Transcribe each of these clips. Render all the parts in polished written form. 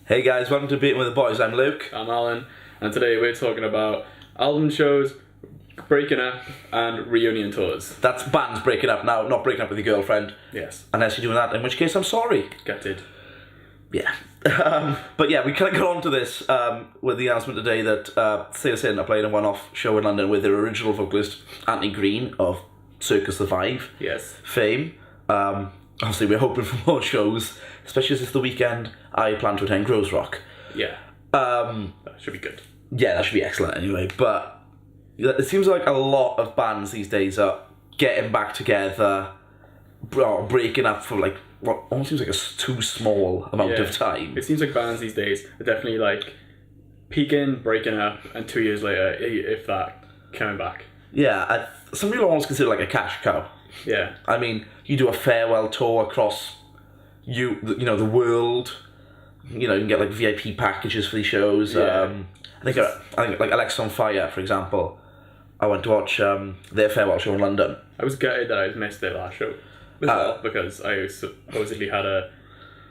Hey guys, welcome to Debatin with the Boys. I'm Luke. I'm Alan, and today we're talking about album shows, breaking up, and reunion tours. That's bands breaking up now, not breaking up with your girlfriend. Yes. Unless you're doing that, in which case I'm sorry. Gutted. Yeah. But yeah, we kind of got onto this with the announcement today that Sailor Sin are playing a one-off show in London with their original vocalist, Anthony Green of Circus Survive Yes. fame. Obviously, we're hoping for more shows, especially as it's the weekend. I plan to attend Grows Rock. Yeah. That should be good. Yeah, that should be excellent anyway. But it seems like a lot of bands these days are getting back together, breaking up for like what almost seems like a too small amount of time. It seems like bands these days are definitely like peaking, breaking up, and 2 years later, if that, coming back. Yeah, some people almost consider it like a cash cow. Yeah. I mean, you do a farewell tour across the world. You know, you can get like VIP packages for these shows. Yeah. I think like Alexis on Fire, for example. I went to watch their farewell show in London. I was gutted that I missed their last show as well, because I supposedly had a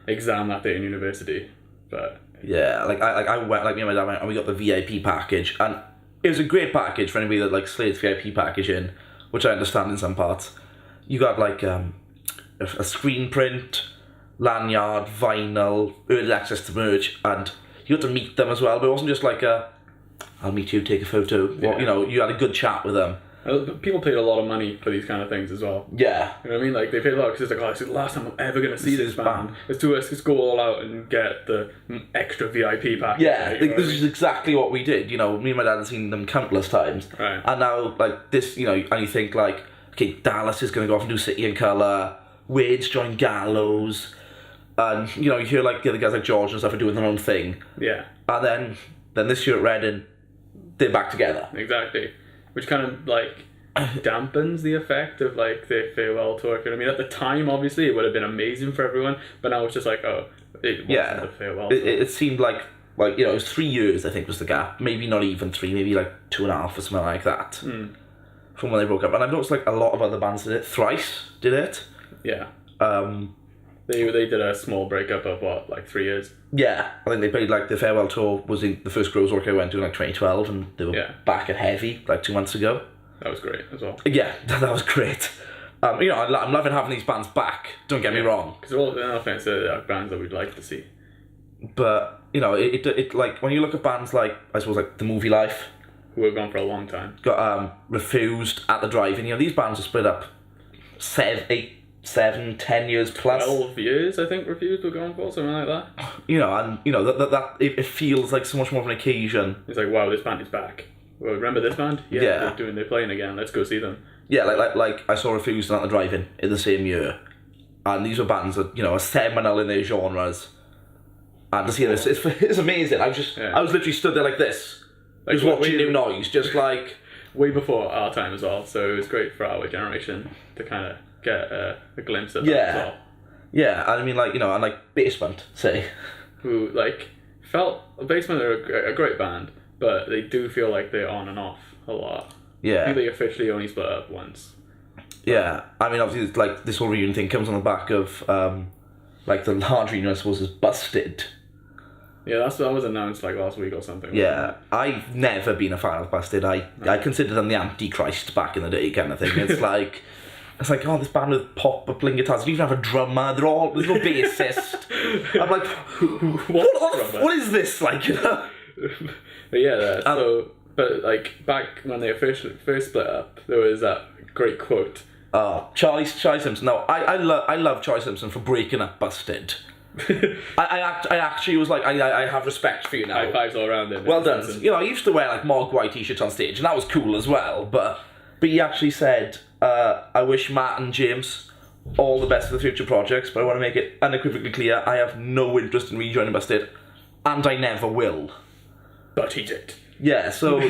exam that day in university. But yeah, I went, like me and my dad went, and we got the VIP package, and it was a great package for anybody that like slates VIP package in, which I understand in some parts. You got like a screen print, lanyard, vinyl, early access to merch, and you got to meet them as well. But it wasn't just like I'll meet you, take a photo. Yeah. Well, you know, you had a good chat with them. People paid a lot of money for these kind of things as well. Yeah. You know what I mean? Like, they paid a lot because it's like, oh, it's the last time I'm ever going to see this band. Let's go all out and get the extra VIP package. Yeah, right? this is exactly what we did. You know, me and my dad had seen them countless times. Right. And now, like, this, you know, and you think, like, okay, Dallas is going to go off and do City and Colour, Wade's joined Gallows, and, you know, you hear, like, the other guys like George and stuff are doing their own thing. Yeah. And then this year at Reading, they're back together. Exactly. Which kind of, like, dampens the effect of, like, their farewell tour. I mean, at the time, obviously, it would have been amazing for everyone, but now it's just like, oh, it wasn't a farewell tour. It seemed like, you know, it was 3 years, I think, was the gap. Maybe not even 3, maybe, like, 2.5 or something like that. From when they broke up. And I've noticed, like, a lot of other bands did it. Thrice did it. Yeah. They did a small breakup of, what, like 3 years? Yeah, I think they played, like, the farewell tour was in the first Grows Rock I went to in, like, 2012, and they were back at Heavy, like, 2 months ago. That was great as well. Yeah, that was great. You know, I'm loving having these bands back, don't get me wrong. Because they're no offense, they're bands that we'd like to see. But, you know, it like, when you look at bands like, I suppose, like, The Movie Life, who have gone for a long time. Got Refused, At the Drive-In, you know, these bands are split up 7, 10 years plus. 12 years, I think, Refused were going for, something like that. You know, and, you know, that it feels like so much more of an occasion. It's like, wow, this band is back. Well, remember this band? Yeah. They're playing again, let's go see them. Yeah, like I saw Refused and At the Drive-In in the same year. And these were bands that, you know, are seminal in their genres. And to see this, it's amazing. I was literally stood there like this. Like, just watching New Noise, just like... Way before our time as well, so it was great for our generation to kind of get a glimpse of that as well. Yeah, I mean, like, you know, and like Basement, say. Who, like, Basement are a great band, but they do feel like they're on and off a lot. Yeah. I think they officially only split up once. Yeah, I mean, obviously, it's like, this whole reunion thing comes on the back of, like, the large reunion, I suppose, is Busted. Yeah, that was announced like last week or something. Yeah, I've never been a fan of Busted. I consider them the Antichrist back in the day kind of thing. It's like, oh, this band with pop-up-playing guitars. They don't even have a drummer. There's no bassist. I'm like, what is this? Like, you know? But yeah, but like back when they first split up, there was that great quote. Charlie Simpson. No, I love Charlie Simpson for breaking up Busted. I actually was like, I have respect for you now. High fives all around him. Well done. You know, I used to wear like Mogwai white t-shirts on stage, and that was cool as well. But he actually said, I wish Matt and James all the best for the future projects, but I want to make it unequivocally clear, I have no interest in rejoining Busted, and I never will. But he did. Yeah, so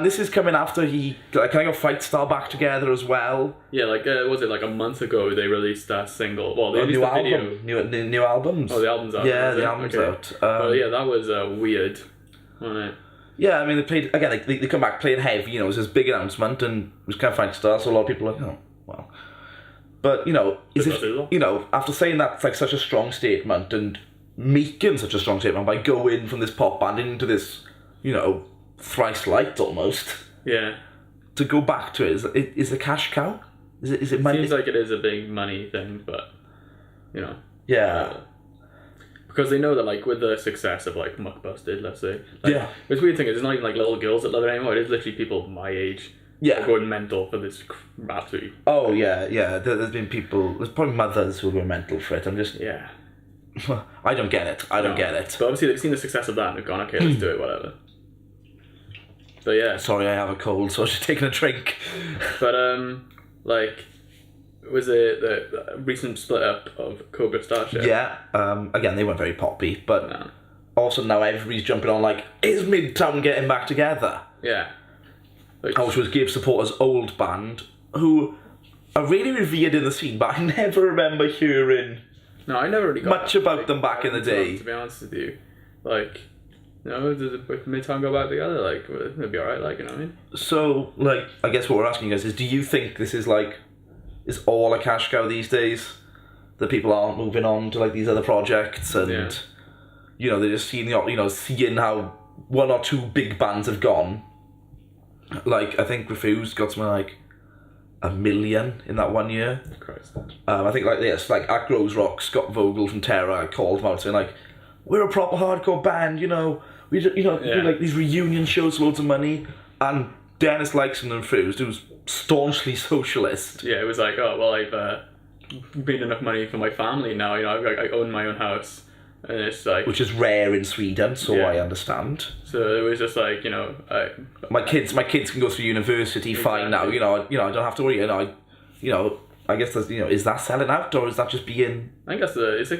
this is coming after he kind of got Fight Star back together as well. Yeah, like was it like a month ago they released that single? Well, they released the video. New albums. Oh, the album's out. Yeah, the album's out. Yeah, that was weird, wasn't it? Yeah, I mean, they played again. Like, they come back playing Heavy. You know, it was this big announcement, and it was kind of Fight Star. So a lot of people were like, oh, well. But you know, after saying that, it's like such a strong statement, and making such a strong statement by going from this pop band into this, you know, thrice light almost. Yeah. To go back to it is a cash cow? Is it money? Seems like it is a big money thing, but you know. Yeah. Because they know that, like, with the success of, like, Muckbusted, let's say. Like, Yeah. It's weird thing is, it's not even, like, little girls that love it anymore. It is literally people my age. Yeah. Going mental for this absolutely. Oh, yeah. There's been people... There's probably mothers who go mental for it. I'm just... Yeah. I don't get it. I don't get it. But obviously they've seen the success of that and they've gone, okay, let's do it, whatever. But yeah. Sorry, I have a cold, so I was just taking a drink. But, like... Was it the recent split up of Cobra Starship? Yeah. Again, they weren't very poppy, but No. also now everybody's jumping on like, is Midtown getting back together? Yeah. Like, Which was Gabe Supporter's old band, who are really revered in the scene, but I never remember hearing no, I never really got much about them back in the day. To be honest with you, like, did Midtown go back together? Like, it'd be alright. Like, you know what I mean? So, like, I guess what we're asking you guys is, do you think this is like, is all a cash cow these days? That people aren't moving on to like these other projects, and you know, they're just seeing seeing how one or two big bands have gone. Like, I think Refused got something like 1 million in that 1 year. Christ. I think like at Grows Rock, Scott Vogel from Terra called them out saying like, we're a proper hardcore band, you know, we do like these reunion shows, loads of money, and Dennis likes and Refused, who's staunchly socialist. Yeah, it was like, oh well, I've made enough money for my family now. You know, I own my own house, and it's like, which is rare in Sweden, so I understand. So it was just like, you know, my kids can go through university fine now. You know, I don't have to worry. I guess that's, is that selling out, or is that just being? I think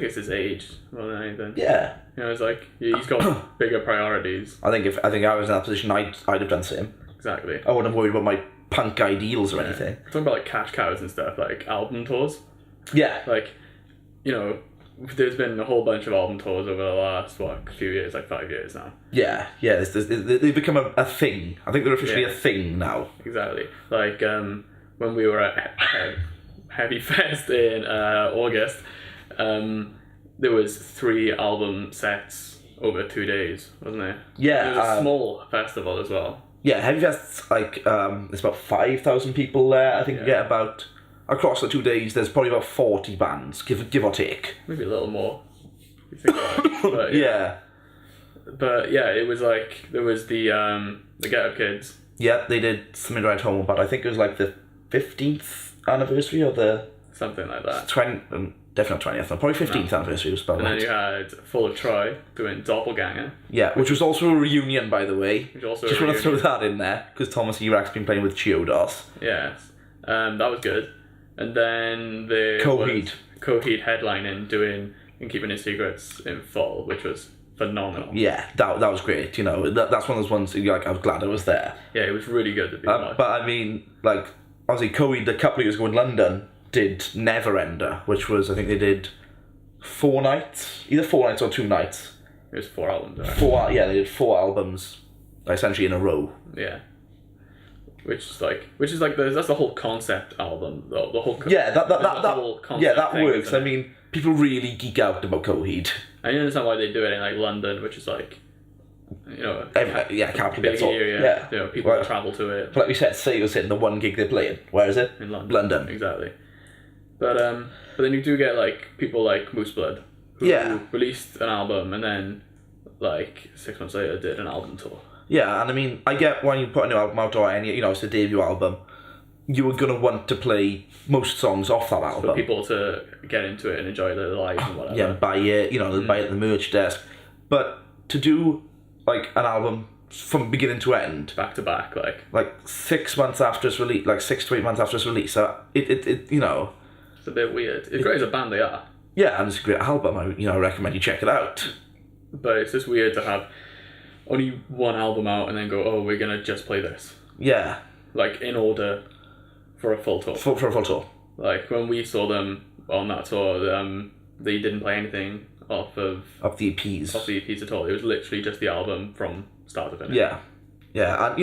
it's his age more than anything. Yeah. You know, it's like he's got bigger priorities. I think I was in that position, I'd have done the same. Exactly. I wouldn't have worried about my punk ideals or anything. Talking about like cash cows and stuff, like album tours. Yeah. Like, you know, there's been a whole bunch of album tours over the last few years, like 5 years now. Yeah. They've become a thing. I think they're officially a thing now. Exactly. Like when we were at Heavy Fest in August, there was 3 album sets over 2 days, wasn't there? Yeah. It was a small festival as well. Yeah, Heavy Fest's like there's about 5,000 people there. I think you get about, across the 2 days, there's probably about 40 bands, give or take. Maybe a little more. If you think about it. But, yeah. But yeah, it was like there was the Get Up Kids. Yeah, they did something right home, but I think it was like the 15th anniversary or the something like that. Definitely not 20th, probably 15th anniversary was spelled. And then you had Full of Troy doing Doppelganger. Yeah, which was also a reunion, by the way. Just want to throw that in there, because Thomas Erak's been playing with Chiodos. Yes. That was good. And then the Coheed headlining doing and Keeping His Secrets in Full, which was phenomenal. Yeah, that was great. You know, that's one of those ones that I was glad I was there. Yeah, it was really good to be But I mean, like, obviously Coheed a couple of years ago in London did Neverender, which was, I think they did 4 nights, either 4 nights or 2 nights. It was 4 albums. Right? They did 4 albums, essentially in a row. Yeah. Which is like that's the whole concept album, the whole. That thing, works. I mean, people really geek out about Coheed. I understand why they do it in like London, which is like, you know, capital big area. Yeah, you know, people travel to it. But like we said, say you're sitting the one gig they're playing. Where is it? In London. London. Exactly. But then you do get like people like Moose Blood, who released an album and then like 6 months later did an album tour. Yeah, and I mean, I get when you put a new album out or any, it's a debut album, you were gonna want to play most songs off that album for people to get into it and enjoy the live and whatever. Yeah, buy it, buy it at the merch desk. But to do like an album from beginning to end, back to back, like 6 months after its release, like 6 to 8 months after its release, it it's a bit weird. It's great as a band, they are. Yeah, and it's a great album. I recommend you check it out. But it's just weird to have only one album out and then go, oh, we're gonna just play this. Yeah. Like in order for a full tour. For a full tour. Like when we saw them on that tour, they didn't play anything off the EPs. Off the EPs at all. It was literally just the album from start to finish. Yeah, yeah, and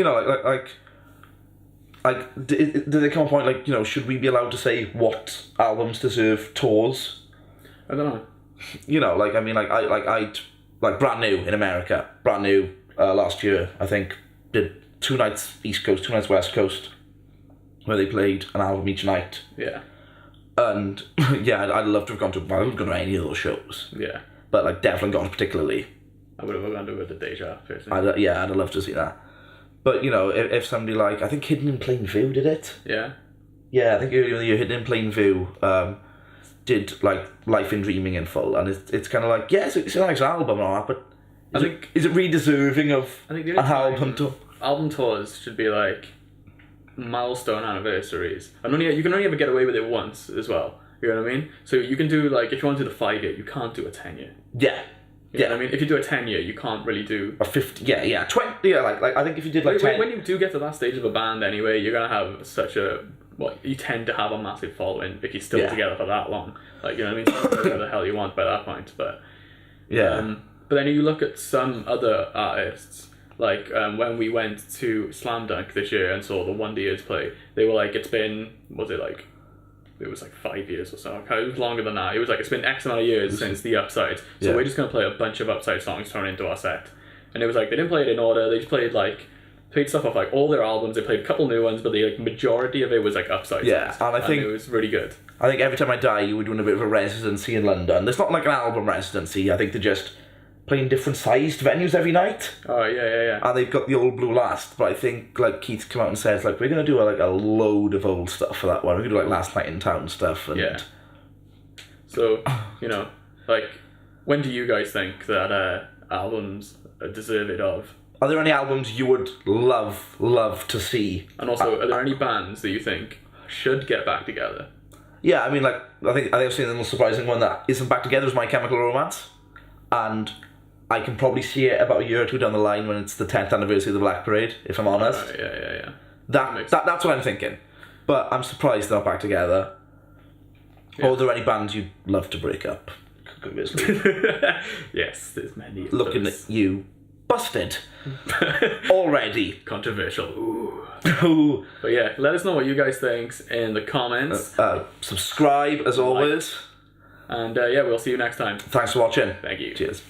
like, did there come a point should we be allowed to say what albums deserve tours? I don't know. you know, like I mean, like Brand New in America, Brand New last year, I think, did 2 nights East Coast, 2 nights West Coast, where they played an album each night. Yeah. And yeah, I'd love to have gone to. I wouldn't go to any of those shows. Yeah. But like definitely gone particularly. I would have gone to the Deja personally. I'd love to see that. But you know, if somebody like I think Hidden in Plain View did it. Yeah. Yeah, I think earlier in the year Hidden in Plain View did like Life in Dreaming in full, and it's kind of like it's a nice album and all that, but is it really deserving of an album tour? Album tours should be like milestone anniversaries, and you can only ever get away with it once as well. You know what I mean? So you can do like if you want to do the 5-year, you can't do a 10-year. Yeah. You know what I mean? If you do a 10-year, you can't really do a 50. Yeah, 20. Yeah, like I think if you did like 10. When you do get to that stage of a band, anyway, you're gonna have such a you tend to have a massive following if you're still together for that long. Like you know what I mean? Whatever the hell you want by that point, but yeah. But then you look at some other artists. Like when we went to Slam Dunk this year and saw the Wonder play, they were like, it was like 5 years or so. It was longer than that. It was like it's been X amount of years since the Upside. So we're just gonna play a bunch of Upside songs thrown into our set. And it was like they didn't play it in order. They just played stuff off like all their albums. They played a couple new ones, but the majority of it was like Upside songs. And I think it was really good. I think Every Time I Die, you were doing a bit of a residency in London. It's not like an album residency. I think they're just playing different sized venues every night. Oh yeah. And they've got the Old Blue Last, but I think like Keith come out and says like we're gonna do a load of old stuff for that one. We're gonna do like Last Night in Town stuff. And So you know, like, when do you guys think that albums are deserving of? Are there any albums you would love to see? And also, are there any bands that you think should get back together? Yeah, I mean, like I think I've seen the most surprising one that isn't back together is My Chemical Romance, and I can probably see it about a year or two down the line when it's the 10th anniversary of the Black Parade, if I'm honest. Yeah. That's what I'm thinking. But I'm surprised they're not back together. Yeah. Or are there any bands you'd love to break up? Yes, there's many. Looking at you. Busted. Already. Controversial. Ooh. But yeah, let us know what you guys think in the comments. Subscribe, as always. And we'll see you next time. Thanks for watching. Thank you. Cheers.